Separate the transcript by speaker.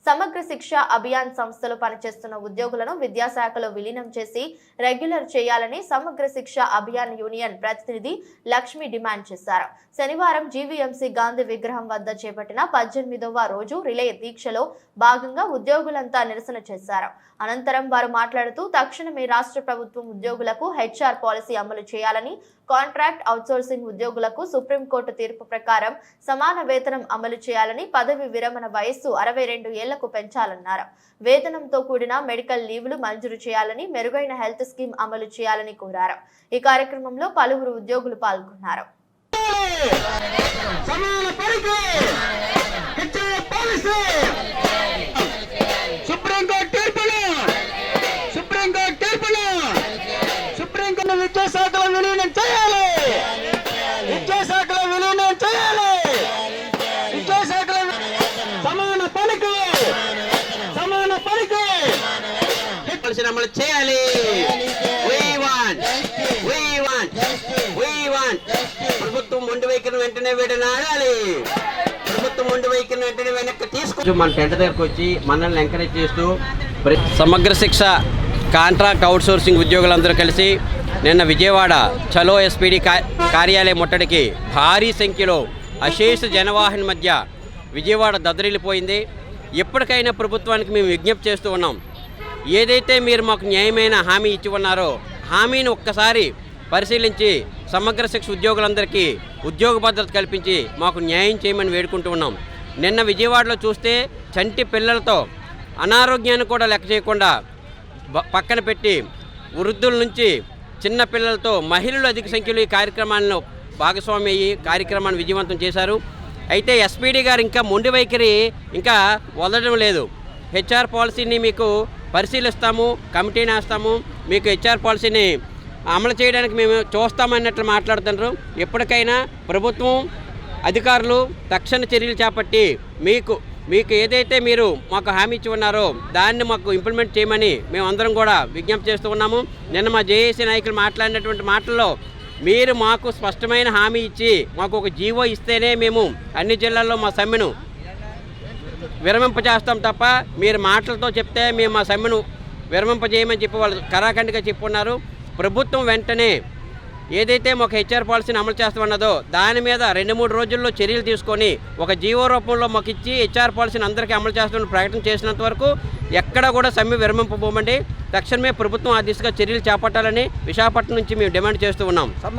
Speaker 1: సమగ్ర శిక్ష అభియాన్ సంస్థలో పనిచేస్తున్న ఉద్యోగులను విద్యాశాఖలో విలీనం చేసి రెగ్యులర్ చేయాలని సమగ్ర శిక్ష అభియాన్ యూనియన్ ప్రతినిధి లక్ష్మి డిమాండ్ చేశారు. శనివారం జీవీఎంసీ గాంధీ విగ్రహం వద్ద చేపట్టిన 18వ రోజు రిలే దీక్షలో భాగంగా ఉద్యోగులంతా నిరసన చేశారు. అనంతరం వారు మాట్లాడుతూ తక్షణమే రాష్ట్ర ప్రభుత్వం ఉద్యోగులకు హెచ్ఆర్ పాలసీ అమలు చేయాలని, కాంట్రాక్ట్ అవుట్సోర్సింగ్ ఉద్యోగులకు సుప్రీంకోర్టు తీర్పు ప్రకారం సమాన వేతనం అమలు చేయాలని, పదవి విరమణ వయస్సు 62 ఏళ్లకు పెంచాలన్నారు. వేతనంతో కూడిన మెడికల్ లీవ్లు మంజూరు చేయాలని, మెరుగైన హెల్త్ స్కీమ్ అమలు చేయాలని కోరారు. ఈ కార్యక్రమంలో పలువురు ఉద్యోగులు పాల్గొన్నారు.
Speaker 2: విద్యాశాఖలో విలీనం చేయాలి. విద్యాశాఖలో విలీనం చేయాలి. విద్యాశాఖలో సమాన పనికి అమలు చేయాలి. ప్రభుత్వం మొండి వైఖరిని వెంటనే విడనాడాలి. ప్రభుత్వం మొండి వైఖరిని వెంటనే వెనక్కి తీసుకు మన టెంట దగ్గరకు వచ్చి మనల్ని ఎంకరేజ్ చేస్తూ సమగ్ర శిక్ష కాంట్రాక్ట్ అవుట్సోర్సింగ్ ఉద్యోగులందరూ కలిసి నిన్న విజయవాడ చలో ఎస్పీడీ కార్యాలయం ముట్టడికి భారీ సంఖ్యలో అశేష జనవాహన మధ్య విజయవాడ దద్దరిల్లిపోయింది. ఎప్పటికైనా ప్రభుత్వానికి మేము విజ్ఞప్తి చేస్తూ ఉన్నాం. ఏదైతే మీరు మాకు న్యాయమైన హామీ ఇచ్చి ఉన్నారో హామీని ఒక్కసారి పరిశీలించి సమగ్ర శిక్ష ఉద్యోగులందరికీ ఉద్యోగ భద్రత కల్పించి మాకు న్యాయం చేయమని వేడుకుంటూ ఉన్నాం. నిన్న విజయవాడలో చూస్తే చంటి పిల్లలతో అనారోగ్యాన్ని కూడా లెక్క చేయకుండా పక్కన పెట్టి వృద్ధుల నుంచి చిన్న పిల్లలతో మహిళలు అధిక సంఖ్యలో ఈ కార్యక్రమాలను భాగస్వామి అయ్యి కార్యక్రమాన్ని విజయవంతం చేశారు. అయితే ఎస్పీడీ గారు ఇంకా మొండి వైఖరి ఇంకా వదలడం లేదు. హెచ్ఆర్ పాలసీని మీకు పరిశీలిస్తాము, కమిటీని వేస్తాము, మీకు హెచ్ఆర్ పాలసీని అమలు చేయడానికి మేము చూస్తామన్నట్లు మాట్లాడుతున్నారు. ఎప్పటికైనా ప్రభుత్వం అధికారులు తక్షణ చర్యలు చేపట్టి మీకు ఏదైతే మీరు మాకు హామీ ఇచ్చి ఉన్నారో దాన్ని మాకు ఇంప్లిమెంట్ చేయమని మేము అందరం కూడా విజ్ఞప్తి చేస్తూ ఉన్నాము. నిన్న మా జేఏసీ నాయకులు మాట్లాడినటువంటి మాటల్లో మీరు మాకు స్పష్టమైన హామీ ఇచ్చి మాకు ఒక జీవో ఇస్తేనే మేము అన్ని జిల్లాల్లో మా సమ్మెను విరమింపజేస్తాం తప్ప మీరు మాటలతో చెప్తే మేము మా సమ్మెను విరమింపజేయమని చెప్పి వాళ్ళు కరాఖండిగా చెప్పున్నారు. ప్రభుత్వం వెంటనే ఏదైతే ఒక హెచ్ఆర్ పాలసీని అమలు చేస్తామన్నదో దాని మీద 2-3 రోజుల్లో చర్యలు తీసుకొని ఒక జీవో రూపంలో మాకు ఇచ్చి హెచ్ఆర్ పాలసీని అందరికీ అమలు చేస్తామని ప్రకటన చేసినంత వరకు ఎక్కడ కూడా సమ్మె విరమింపబోమండి. తక్షణమే ప్రభుత్వం ఆ దిశగా చర్యలు చేపట్టాలని విశాఖపట్నం నుంచి మేము డిమాండ్ చేస్తూ ఉన్నాం.